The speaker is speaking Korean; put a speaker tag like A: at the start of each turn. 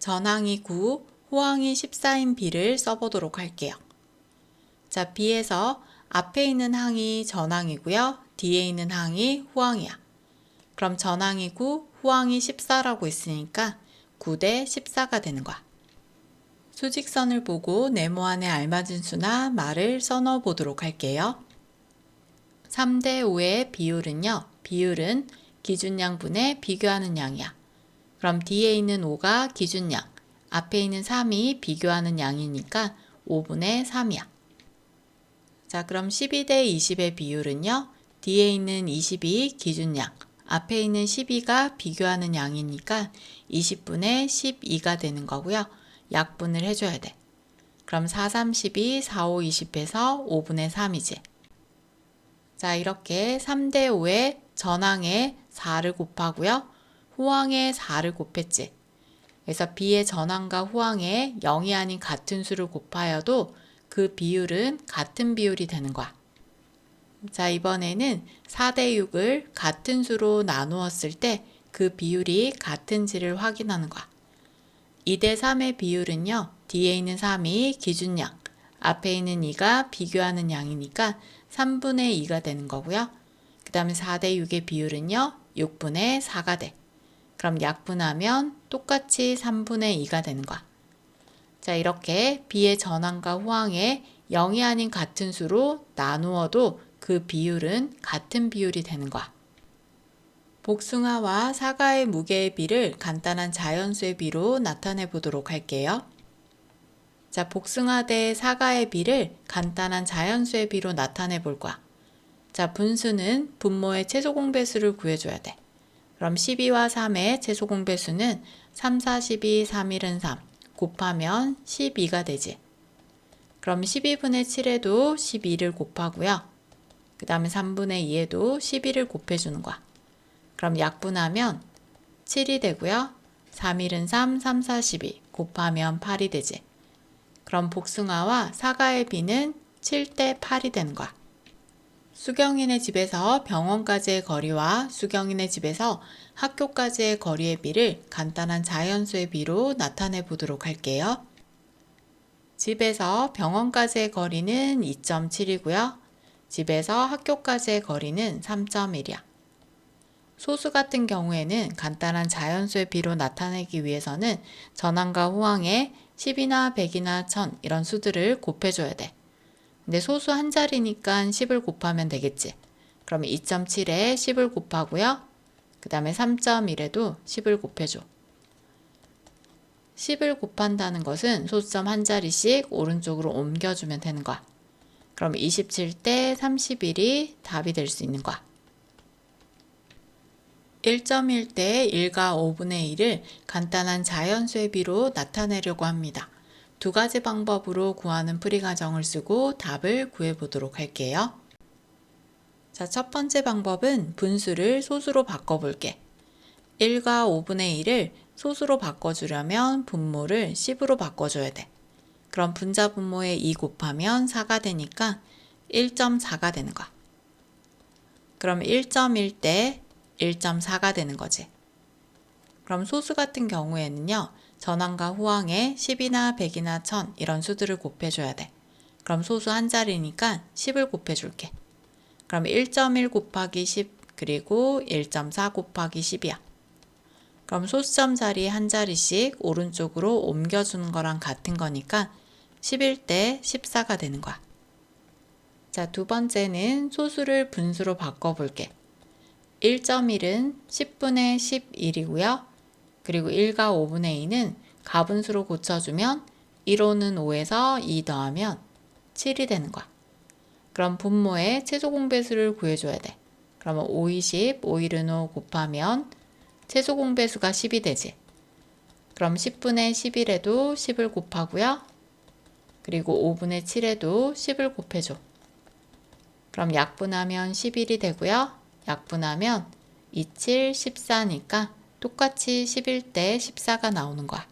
A: 전항이 9, 호항이 14인 B를 써보도록 할게요. 자, B에서 앞에 있는 항이 전항이고요. 뒤에 있는 항이 호항이야. 그럼 전항이 9, 호항이 14라고 있으니까 9 대 14가 되는 거야. 수직선을 보고 네모안에 알맞은 수나 말을 써넣어 보도록 할게요. 3 대 5의 비율은요. 비율은 기준양분의 비교하는 양이야. 그럼 뒤에 있는 5가 기준양, 앞에 있는 3이 비교하는 양이니까 5분의 3이야. 자, 그럼 12 대 20의 비율은요. 뒤에 있는 20이 기준양, 앞에 있는 12가 비교하는 양이니까 20분의 12가 되는 거고요. 약분을 해줘야 돼. 그럼 4, 3, 12, 4, 5, 20에서 5분의 3이지. 자, 이렇게 3 대 5에 전항에 4를 곱하고요. 호항에 4를 곱했지. 그래서 B의 전항과 호항에 0이 아닌 같은 수를 곱하여도 그 비율은 같은 비율이 되는 거야. 자, 이번에는 4 대 6을 같은 수로 나누었을 때 그 비율이 같은지를 확인하는 거야. 2 대 3의 비율은요. 뒤에 있는 3이 기준양, 앞에 있는 2가 비교하는 양이니까 3분의 2가 되는 거고요. 그 다음에 4 대 6의 비율은요. 6분의 4가 돼. 그럼 약분하면 똑같이 3분의 2가 되는 거야. 자, 이렇게 B의 전항과 호항에 0이 아닌 같은 수로 나누어도 그 비율은 같은 비율이 되는 거야. 복숭아와 사과의 무게의 비를 간단한 자연수의 비로 나타내 보도록 할게요. 자, 복숭아 대 사과의 비를 간단한 자연수의 비로 나타내 볼 거야. 자, 분수는 분모의 최소 공배수를 구해줘야 돼. 그럼 12와 3의 최소 공배수는 3, 4, 12, 3, 1은 3 곱하면 12가 되지. 그럼 12분의 7에도 12를 곱하고요. 그 다음에 3분의 2에도 12를 곱해주는 거야. 그럼 약분하면 7이 되고요. 3, 1은 3, 3, 4, 12 곱하면 8이 되지. 그럼 복숭아와 사과의 비는 7 대 8이 되는 거야. 수경이네 집에서 병원까지의 거리와 수경이네 집에서 학교까지의 거리의 비를 간단한 자연수의 비로 나타내 보도록 할게요. 집에서 병원까지의 거리는 2.7이고요. 집에서 학교까지의 거리는 3.1이야. 소수 같은 경우에는 간단한 자연수의 비로 나타내기 위해서는 전항과 호항에 10이나 100이나 1000 이런 수들을 곱해줘야 돼. 근데 소수 한 자리니까 10을 곱하면 되겠지. 그럼 2.7에 10을 곱하고요. 그 다음에 3.1에도 10을 곱해줘. 10을 곱한다는 것은 소수점 한 자리씩 오른쪽으로 옮겨주면 되는 거야. 그럼 27 대 31이 답이 될 수 있는 거야. 1.1 대 1과 5분의 1을 간단한 자연수의 비로 나타내려고 합니다. 두 가지 방법으로 구하는 풀이 과정을 쓰고 답을 구해보도록 할게요. 자, 첫 번째 방법은 분수를 소수로 바꿔볼게. 1과 5분의 1을 소수로 바꿔주려면 분모를 10으로 바꿔줘야 돼. 그럼 분자 분모에 2 곱하면 4가 되니까 1.4가 되는 거야. 그럼 1.1 대 1.4가 되는 거지. 그럼 소수 같은 경우에는요. 전항과 호항에 10이나 100이나 1000 이런 수들을 곱해줘야 돼. 그럼 소수 한 자리니까 10을 곱해줄게. 그럼 1.1 곱하기 10 그리고 1.4 곱하기 10이야. 그럼 소수점 자리 한 자리씩 오른쪽으로 옮겨주는 거랑 같은 거니까 11 대 14가 되는 거야. 자, 두 번째는 소수를 분수로 바꿔볼게. 1.1은 10분의 11이고요. 그리고 1과 5분의 2는 가분수로 고쳐주면 1호는 5에서 2 더하면 7이 되는 거야. 그럼 분모의 최소 공배수를 구해줘야 돼. 그러면 5, 20, 5, 1은 5 곱하면 최소 공배수가 10이 되지. 그럼 10분의 11에도 10을 곱하고요. 그리고 5분의 7에도 10을 곱해줘. 그럼 약분하면 11이 되고요. 약분하면 27, 14니까 똑같이 11 대 14가 나오는 거야.